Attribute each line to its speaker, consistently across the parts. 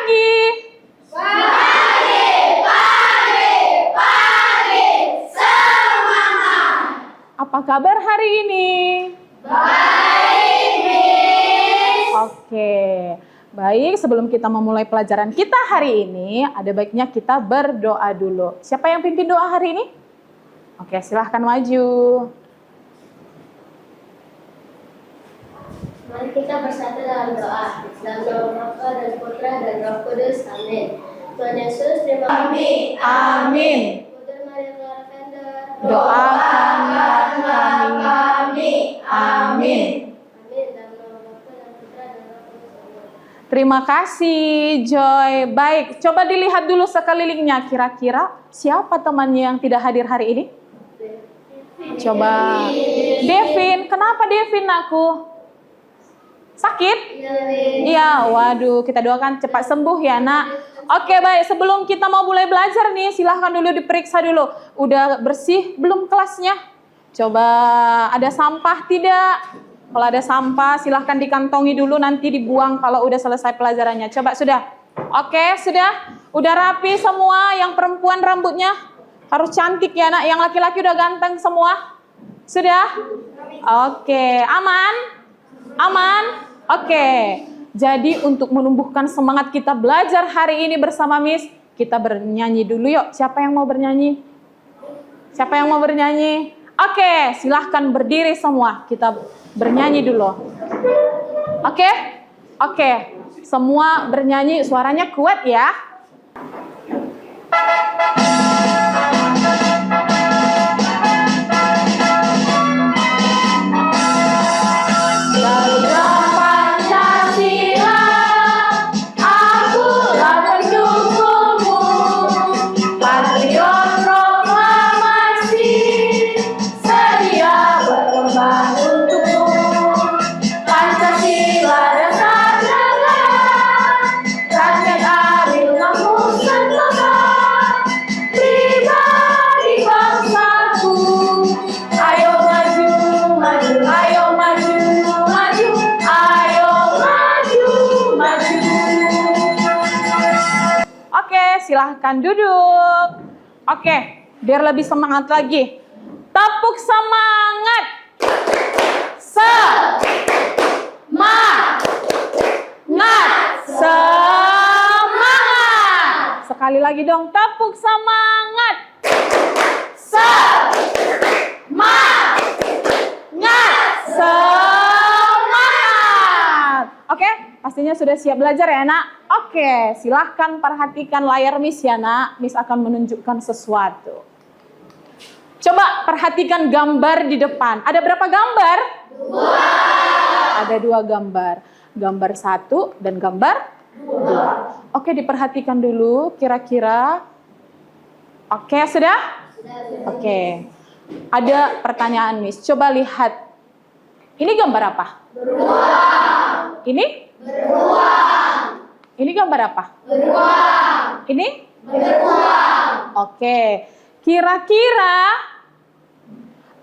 Speaker 1: pagi.
Speaker 2: Pagi, semangat.
Speaker 1: Apa kabar hari ini?
Speaker 2: Baik, Miss.
Speaker 1: Oke, baik. Sebelum kita memulai pelajaran kita hari ini, ada baiknya kita berdoa dulu. Siapa yang pimpin doa hari ini? Oke, silahkan maju.
Speaker 2: Mari kita bersatu dalam doa. Dalam nama Bapa dan Putra dan Roh Kudus. Amin. Tuhan Yesus, terima kasih.
Speaker 1: Amin.
Speaker 2: Putri Maria Clara Fender,
Speaker 1: Doakanlah kami. Amin.
Speaker 2: Amin. Dalam nama Bapa dan Putra dan Roh Kudus. Amin.
Speaker 1: Terima kasih, Joy. Baik, coba dilihat dulu sekelilingnya. Kira-kira siapa temannya yang tidak hadir hari ini? Coba. Devin. Kenapa Devin, aku? Sakit? Iya, waduh. Kita doakan cepat sembuh ya, nak. Oke, baik. Sebelum kita mau mulai belajar nih, silahkan dulu diperiksa dulu. Udah bersih belum kelasnya? Coba ada sampah tidak? Kalau ada sampah, silahkan dikantongi dulu, nanti dibuang kalau udah selesai pelajarannya. Coba sudah? Oke, sudah? Udah rapi semua? Yang perempuan rambutnya harus cantik ya, nak. Yang laki-laki udah ganteng semua? Sudah? Oke, aman? Aman? Oke. Jadi untuk menumbuhkan semangat kita belajar hari ini bersama Miss, kita bernyanyi dulu yuk. Siapa yang mau bernyanyi? Siapa yang mau bernyanyi? Oke, silahkan berdiri semua. Kita bernyanyi dulu. Oke? Oke. Semua bernyanyi, suaranya kuat ya. Silahkan duduk. Oke, biar lebih semangat lagi. Tepuk semangat. Semangat. Semangat. Sekali lagi dong, tepuk semangat. Semangat. Semangat. Oke, pastinya sudah siap belajar ya, nak? Oke, silahkan perhatikan layar Miss ya, nak. Miss akan menunjukkan sesuatu. Coba perhatikan gambar di depan. Ada berapa gambar? 2. Ada 2 gambar. Gambar 1 dan gambar 2. Oke, diperhatikan dulu kira-kira. Oke, sudah? Oke. Ada pertanyaan Miss. Coba lihat. Ini gambar apa? Beruang. Ini? Beruang. Ini gambar apa? Beruang. Ini? Beruang. Oke. Kira-kira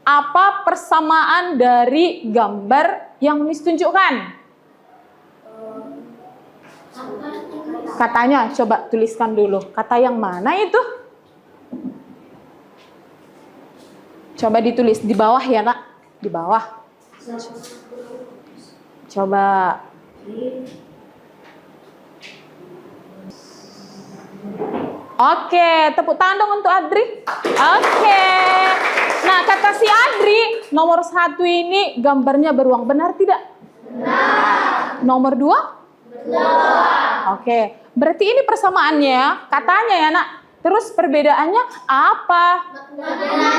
Speaker 1: apa persamaan dari gambar yang Miss tunjukkan? Katanya, coba tuliskan dulu. Kata yang mana itu? Coba ditulis di bawah ya, nak. Di bawah. Coba. Oke, tepuk tangan dong untuk Adri. Oke. Nah, kata si Adri, nomor 1 ini gambarnya beruang. Benar tidak? Benar. Nomor 2? Benar. Oke, berarti ini persamaannya, katanya ya, nak. Terus perbedaannya apa? Maknanya.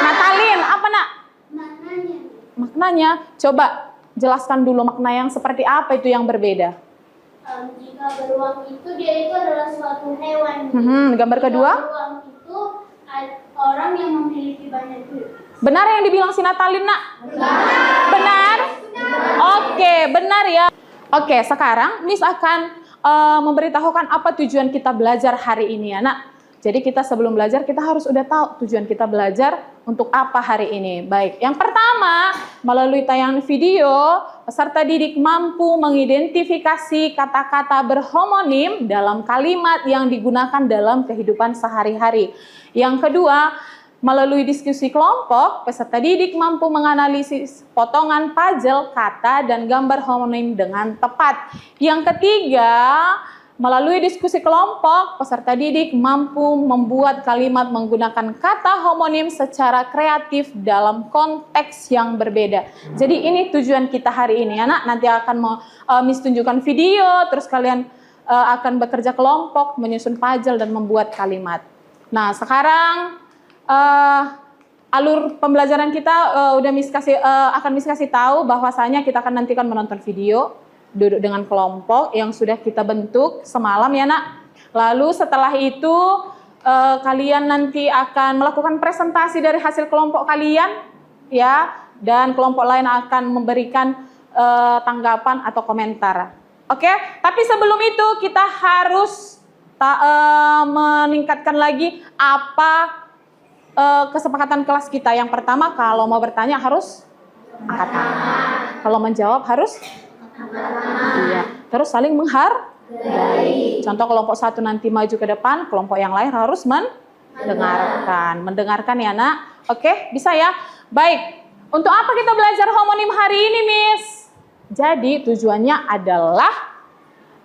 Speaker 1: Natalin, apa, nak? Maknanya. Maknanya, coba jelaskan dulu makna yang seperti apa itu yang berbeda.
Speaker 2: Jika beruang itu, dia itu adalah suatu hewan.
Speaker 1: Gambar kedua?
Speaker 2: Beruang itu orang yang memiliki banyak duit.
Speaker 1: Benar yang dibilang si Natalin, nak?
Speaker 2: Benar.
Speaker 1: Benar? Oke, benar ya. Oke, sekarang Miss akan memberitahukan apa tujuan kita belajar hari ini ya, nak. Jadi kita sebelum belajar kita harus udah tahu tujuan kita belajar untuk apa hari ini? Baik, yang pertama, melalui tayangan video, peserta didik mampu mengidentifikasi kata-kata berhomonim dalam kalimat yang digunakan dalam kehidupan sehari-hari. Yang kedua, melalui diskusi kelompok, peserta didik mampu menganalisis potongan puzzle, kata, dan gambar homonim dengan tepat. Yang ketiga, melalui diskusi kelompok, peserta didik mampu membuat kalimat menggunakan kata homonim secara kreatif dalam konteks yang berbeda. Jadi ini tujuan kita hari ini, anak. Nanti akan Miss tunjukkan video, terus kalian akan bekerja kelompok, menyusun puzzle dan membuat kalimat. Nah, sekarang alur pembelajaran kita akan Miss kasih tahu bahwasanya kita akan nantikan menonton video, duduk dengan kelompok yang sudah kita bentuk semalam ya nak. Lalu setelah itu kalian nanti akan melakukan presentasi dari hasil kelompok kalian ya, dan kelompok lain akan memberikan tanggapan atau komentar. Oke, tapi sebelum itu kita harus meningkatkan lagi apa kesepakatan kelas kita. Yang pertama, kalau mau bertanya harus angkat tangan. Kalau menjawab harus iya, terus saling menghargai. Contoh kelompok satu nanti maju ke depan, kelompok yang lain harus mendengarkan ya nak. Oke, bisa ya. Baik, untuk apa kita belajar homonim hari ini, Miss? Jadi tujuannya adalah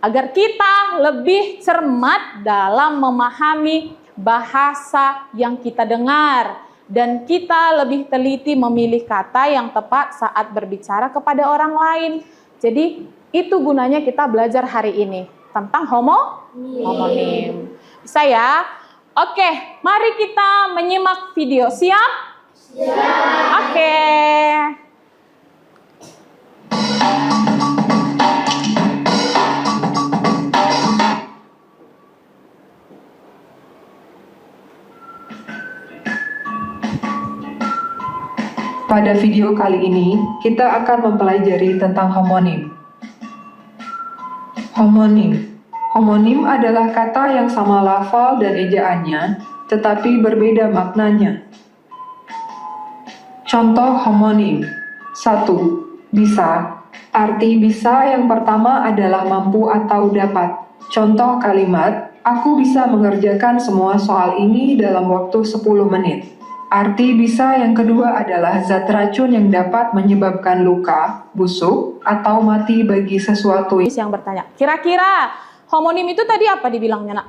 Speaker 1: agar kita lebih cermat dalam memahami bahasa yang kita dengar dan kita lebih teliti memilih kata yang tepat saat berbicara kepada orang lain. Jadi itu gunanya kita belajar hari ini tentang homonim. Bisa ya? Oke, mari kita menyimak video. Siap? Siap. Oke.
Speaker 3: Pada video kali ini, kita akan mempelajari tentang homonim. Homonim adalah kata yang sama lafal dan ejaannya, tetapi berbeda maknanya. Contoh homonim. 1. Bisa. Arti bisa yang pertama adalah mampu atau dapat. Contoh kalimat, aku bisa mengerjakan semua soal ini dalam waktu 10 menit. Arti bisa yang kedua adalah zat racun yang dapat menyebabkan luka, busuk, atau mati bagi sesuatu.
Speaker 1: Yang bertanya, kira-kira homonim itu tadi apa dibilangnya nak?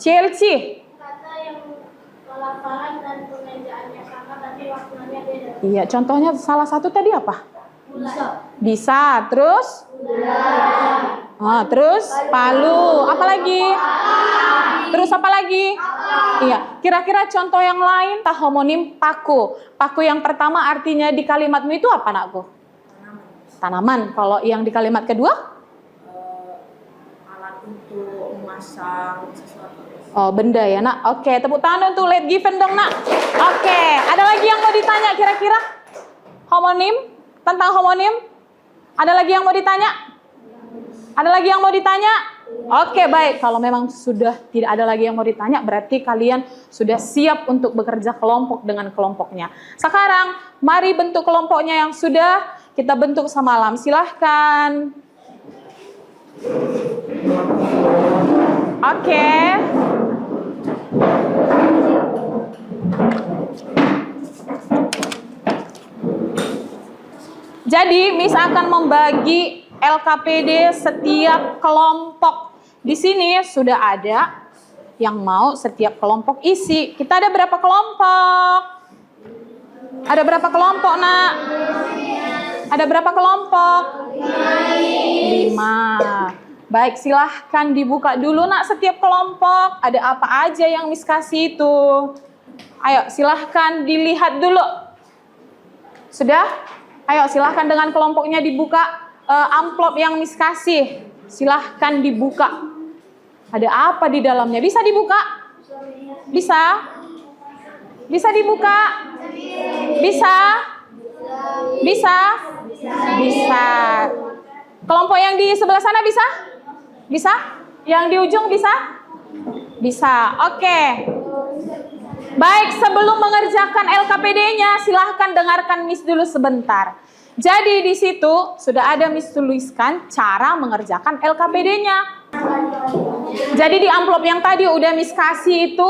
Speaker 1: Chelsea.
Speaker 2: Kata yang pelafalan dan pengejaannya sama tapi waktunya beda.
Speaker 1: Iya, contohnya salah satu tadi apa? Bisa, terus? Terus palu, apa lagi? Terus apa lagi? Iya, kira-kira contoh yang lain, homonim paku. Paku yang pertama artinya di kalimatmu itu apa nakku? Tanaman. Kalau yang di kalimat kedua?
Speaker 4: Alat untuk memasang sesuatu.
Speaker 1: Oh, benda ya nak. Oke, tepuk tangan untuk Let Given dong nak. Oke, ada lagi yang mau ditanya kira-kira? Homonim? Tentang homonim? Ada lagi yang mau ditanya? Ada lagi yang mau ditanya? Oke, baik. Kalau memang sudah tidak ada lagi yang mau ditanya, berarti kalian sudah siap untuk bekerja kelompok dengan kelompoknya. Sekarang, mari bentuk kelompoknya yang sudah kita bentuk semalam. Silahkan. Oke. Jadi, Miss akan membagi LKPD setiap kelompok. Di sini sudah ada yang mau setiap kelompok isi. Kita ada berapa kelompok? Ada berapa kelompok, nak? Ada berapa kelompok? 5. Baik, silahkan dibuka dulu, nak, setiap kelompok. Ada apa aja yang Miss kasih itu? Ayo, silahkan dilihat dulu. Sudah? Ayo, silahkan dengan kelompoknya dibuka. Amplop yang Miss kasih, silahkan dibuka. Ada apa di dalamnya? Bisa dibuka? Bisa? Bisa dibuka? Bisa? Bisa? Bisa. Kelompok yang di sebelah sana bisa? Bisa? Yang di ujung bisa? Bisa. Oke. Baik, sebelum mengerjakan LKPD-nya, silahkan dengarkan Miss dulu sebentar. Jadi di situ sudah ada Miss tuliskan cara mengerjakan LKPD-nya. Jadi di amplop yang tadi udah Miss kasih itu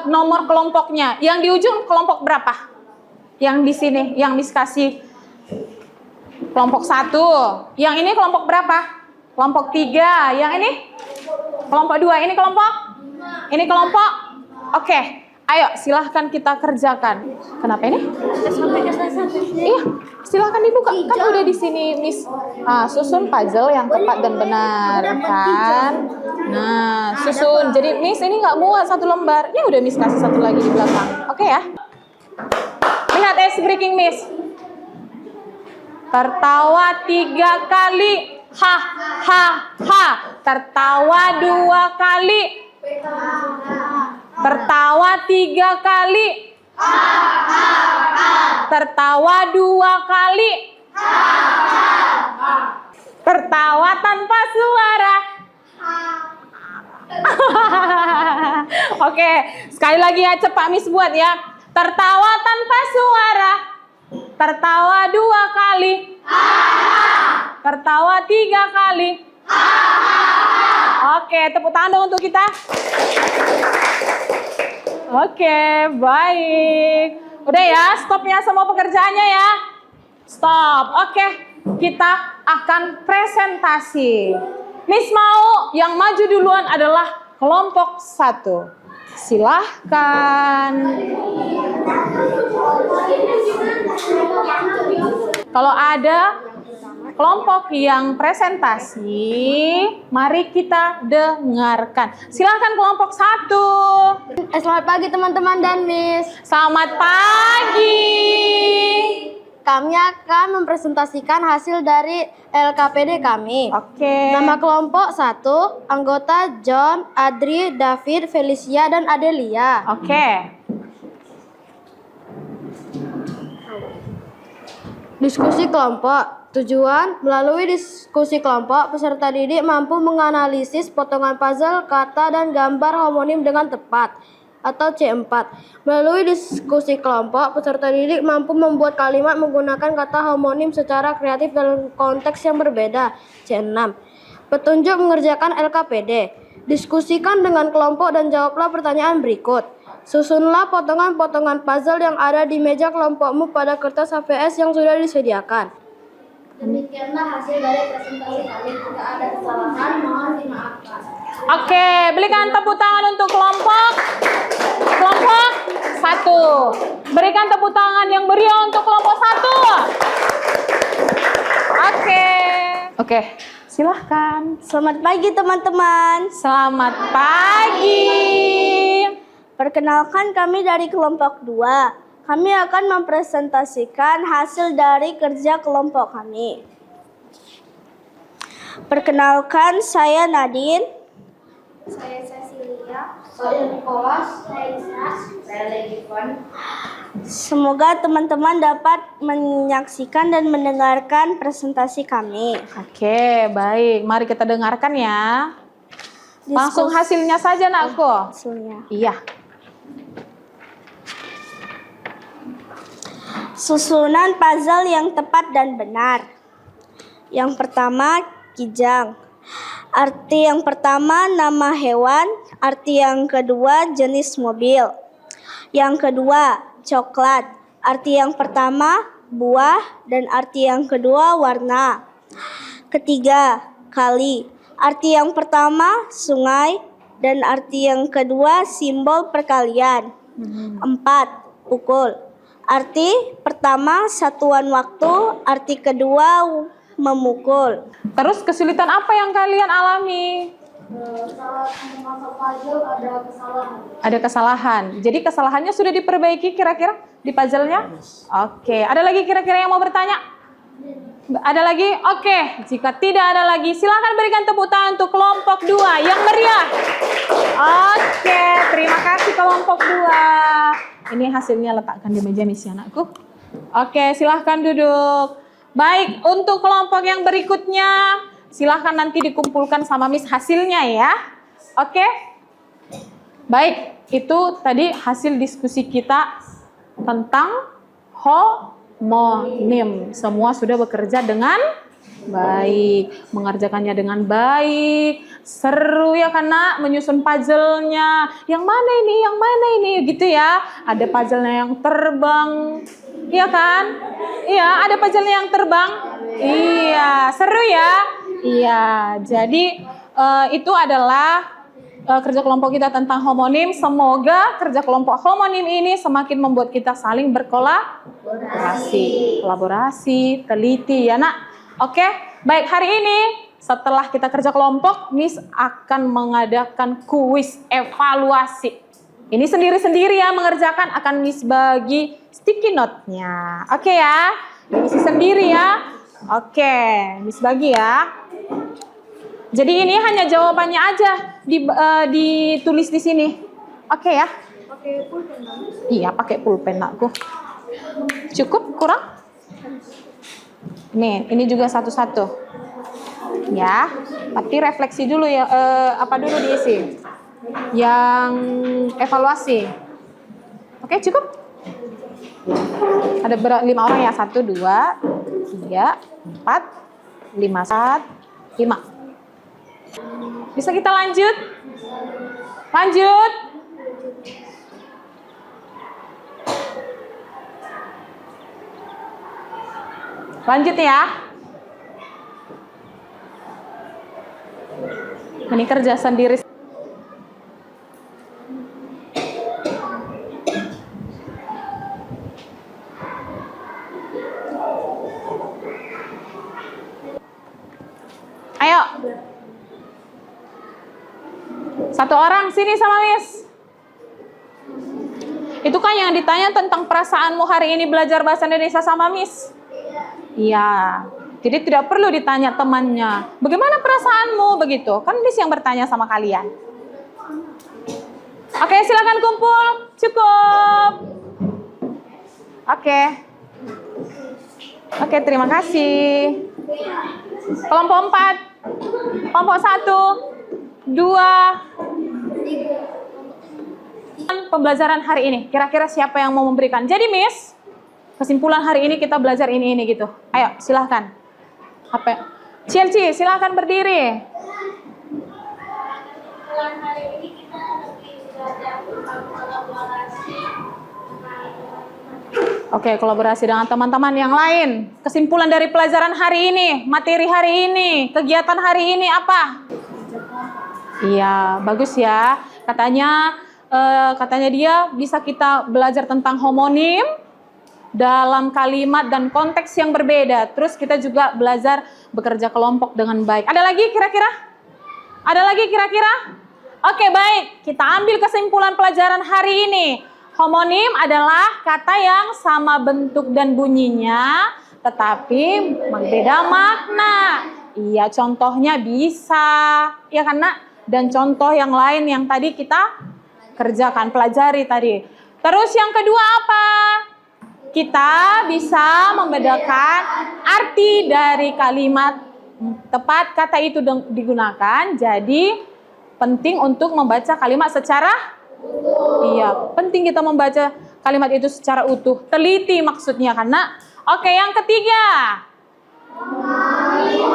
Speaker 1: nomor kelompoknya. Yang di ujung kelompok berapa? Yang di sini, yang Miss kasih kelompok 1. Yang ini kelompok berapa? Kelompok 3. Yang ini? Kelompok 2. Ini kelompok? Ini kelompok? Oke. Ayo, silahkan kita kerjakan. Kenapa ini? Iya, silahkan dibuka. Kan udah di sini, Miss. Susun puzzle yang tepat dan benar, kan? Nah, susun. Jadi, Miss ini nggak muat satu lembar. Ini udah Miss kasih satu lagi di belakang. Oke ya? Lihat ice breaking, Miss. Tertawa 3 kali. Ha, ha, ha. Tertawa 2 kali. Tertawa 3 kali. Tertawa 2 kali. Tertawa tanpa suara. Oke, sekali lagi ya, cepat Miss buat ya. Tertawa tanpa suara. Tertawa 2 kali. Tertawa 3 kali. Oke, tepuk tangan dong untuk kita. Oke, baik. Udah ya, stopnya semua pekerjaannya ya. Stop. Oke, kita akan presentasi. Miss mau yang maju duluan adalah kelompok 1. Silahkan. Kalau ada kelompok yang presentasi, mari kita dengarkan. Silahkan kelompok 1.
Speaker 2: Selamat pagi teman-teman dan Miss.
Speaker 1: Selamat pagi.
Speaker 2: Kami akan mempresentasikan hasil dari LKPD kami.
Speaker 1: Oke.
Speaker 2: Nama kelompok 1, anggota John, Adri, David, Felicia, dan Adelia.
Speaker 1: Oke.
Speaker 2: Diskusi kelompok. Tujuan, melalui diskusi kelompok, peserta didik mampu menganalisis potongan puzzle, kata, dan gambar homonim dengan tepat, atau C4. Melalui diskusi kelompok, peserta didik mampu membuat kalimat menggunakan kata homonim secara kreatif dalam konteks yang berbeda, C6. Petunjuk mengerjakan LKPD. Diskusikan dengan kelompok dan jawablah pertanyaan berikut. Susunlah potongan-potongan puzzle yang ada di meja kelompokmu pada kertas HVS yang sudah disediakan. Demikianlah hasil dari presentasi kami. Jika ada kesalahan, mohon dimaafkan.
Speaker 1: Oke, berikan tepuk tangan untuk kelompok 1. Berikan tepuk tangan yang meriah untuk kelompok 1. Oke, silahkan.
Speaker 2: Selamat pagi teman-teman.
Speaker 1: Selamat pagi.
Speaker 2: Perkenalkan, kami dari kelompok 2. Kami akan mempresentasikan hasil dari kerja kelompok kami. Perkenalkan, saya Nadine. Saya Cecilia. Saya Nicholas. Saya Isnas. Saya Legifon. Semoga teman-teman dapat menyaksikan dan mendengarkan presentasi kami.
Speaker 1: Oke, baik. Mari kita dengarkan ya. Langsung hasilnya saja, Nakku.
Speaker 2: Hasilnya.
Speaker 1: Iya.
Speaker 2: Susunan puzzle yang tepat dan benar. Yang pertama, kijang. Arti yang pertama, nama hewan. Arti yang kedua, jenis mobil. Yang kedua, coklat. Arti yang pertama, buah. Dan arti yang kedua, warna. Ketiga, kali. Arti yang pertama, sungai. Dan arti yang kedua, simbol perkalian. 4, pukul. Arti pertama, satuan waktu. Arti kedua, memukul.
Speaker 1: Terus kesulitan apa yang kalian alami? Ada kesalahan. Jadi kesalahannya sudah diperbaiki kira-kira di puzzle-nya? Oke. Ada lagi kira-kira yang mau bertanya? Ada lagi? Oke. Jika tidak ada lagi, silakan berikan tepuk tangan untuk kelompok 2 yang meriah. Oke. Terima kasih kelompok 2. Ini hasilnya, letakkan di meja Miss, anakku. Oke, silahkan duduk. Baik, untuk kelompok yang berikutnya, silahkan nanti dikumpulkan sama Miss hasilnya ya. Oke? Baik, itu tadi hasil diskusi kita tentang homonim. Semua sudah bekerja dengan baik, mengerjakannya dengan baik, seru ya karena menyusun puzzle-nya. Yang mana ini, yang mana ini, gitu ya. Ada puzzle-nya yang terbang, iya kan? Iya, ada puzzle-nya yang terbang. Iya, seru ya. Iya, jadi itu adalah kerja kelompok kita tentang homonim. Semoga kerja kelompok homonim ini semakin membuat kita saling kolaborasi, teliti ya nak. Oke, baik, hari ini setelah kita kerja kelompok, Miss akan mengadakan kuis evaluasi. Ini sendiri-sendiri ya mengerjakan, akan Miss bagi sticky note-nya. Oke ya, diisi sendiri ya. Oke, Miss bagi ya. Jadi ini hanya jawabannya aja ditulis di sini. Oke ya?
Speaker 2: Pakai pulpen.
Speaker 1: Iya, pakai pulpen aku. Cukup? Kurang? Nih, ini juga satu-satu. Ya, tapi refleksi dulu ya. Apa dulu diisi? Yang evaluasi. Oke, cukup? Ada 5 orang ya? 1, 2, 3, 4, 5, 5. Bisa kita lanjut? Lanjut. Lanjut ya. Ini kerja sendiri. Ayo. Satu orang sini sama Miss. Itu kan yang ditanya tentang perasaanmu hari ini belajar bahasa Indonesia sama Miss. Iya. Jadi tidak perlu ditanya temannya. Bagaimana perasaanmu begitu? Kan Miss yang bertanya sama kalian. Oke, silakan kumpul. Cukup. Oke, terima kasih. Kelompok 4. Kelompok 1. 2. Pembelajaran hari ini, kira-kira siapa yang mau memberikan? Jadi Miss, kesimpulan hari ini kita belajar ini gitu. Ayo, silahkan. Chelsea, silahkan berdiri.
Speaker 5: Kesimpulan hari ini kita lebih belajar tentang kolaborasi.
Speaker 1: Oke, kolaborasi dengan teman-teman yang lain. Kesimpulan dari pelajaran hari ini, materi hari ini, kegiatan hari ini apa? Iya, bagus ya. Katanya dia bisa kita belajar tentang homonim dalam kalimat dan konteks yang berbeda. Terus kita juga belajar bekerja kelompok dengan baik. Ada lagi kira-kira? Ada lagi kira-kira? Oke, baik. Kita ambil kesimpulan pelajaran hari ini. Homonim adalah kata yang sama bentuk dan bunyinya, tetapi berbeda makna. Iya, contohnya bisa. Ya kan, Nak? Dan contoh yang lain yang tadi kita kerjakan, pelajari tadi. Terus yang kedua apa? Kita bisa membedakan arti dari kalimat tepat kata itu digunakan. Jadi penting untuk membaca kalimat secara iya, penting kita membaca kalimat itu secara utuh. Teliti maksudnya karena. Oke, yang ketiga.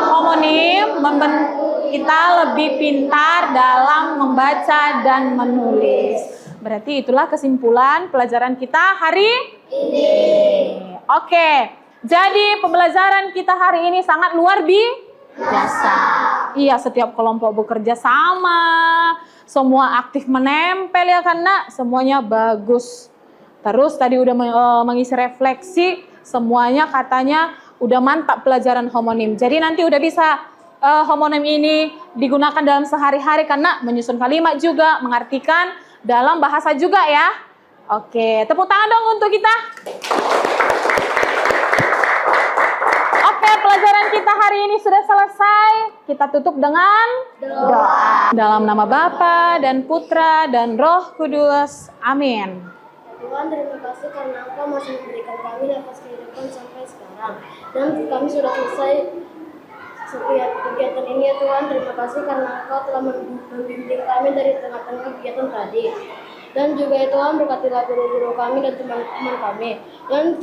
Speaker 1: Homonim kita lebih pintar dalam membaca dan menulis. Berarti itulah kesimpulan pelajaran kita hari ini. Oke, jadi pembelajaran kita hari ini sangat luar biasa. Iya, setiap kelompok bekerja sama, semua aktif menempel ya karena semuanya bagus. Terus tadi udah mengisi refleksi, semuanya katanya udah mantap pelajaran homonim. Jadi nanti udah bisa homonim ini digunakan dalam sehari-hari karena menyusun kalimat juga, mengartikan dalam bahasa juga ya. Oke, tepuk tangan dong untuk kita. Oke, pelajaran kita hari ini sudah selesai. Kita tutup dengan doa. Dalam nama Bapa dan Putra dan Roh Kudus. Amin.
Speaker 2: Tuhan, terima kasih karena Engkau masih memberikan kami nafas kehidupan sampai sekarang. Dan kami sudah selesai kegiatan ini ya Tuhan. Terima kasih karena Engkau telah membimbing kami dari tengah-tengah kegiatan tadi. Dan juga ya Tuhan, berkatilah guru-guru kami dan teman-teman kami. Dan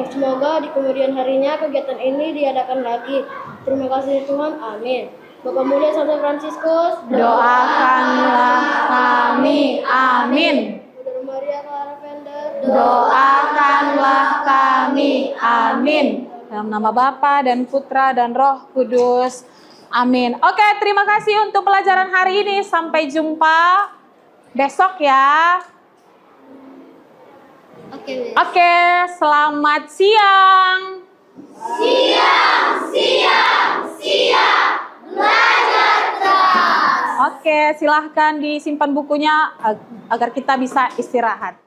Speaker 2: semoga di kemudian harinya kegiatan ini diadakan lagi. Terima kasih Tuhan, amin. Bapak Mulia Santo Fransiskus,
Speaker 1: Doakanlah kami, amin.
Speaker 2: Saudara Maria Clara Fender,
Speaker 1: Doakanlah kami, amin. Dalam nama Bapa dan Putra dan Roh Kudus, amin. Oke, terima kasih untuk pelajaran hari ini. Sampai jumpa besok ya. Oke, selamat siang. Oke, silahkan disimpan bukunya agar kita bisa istirahat.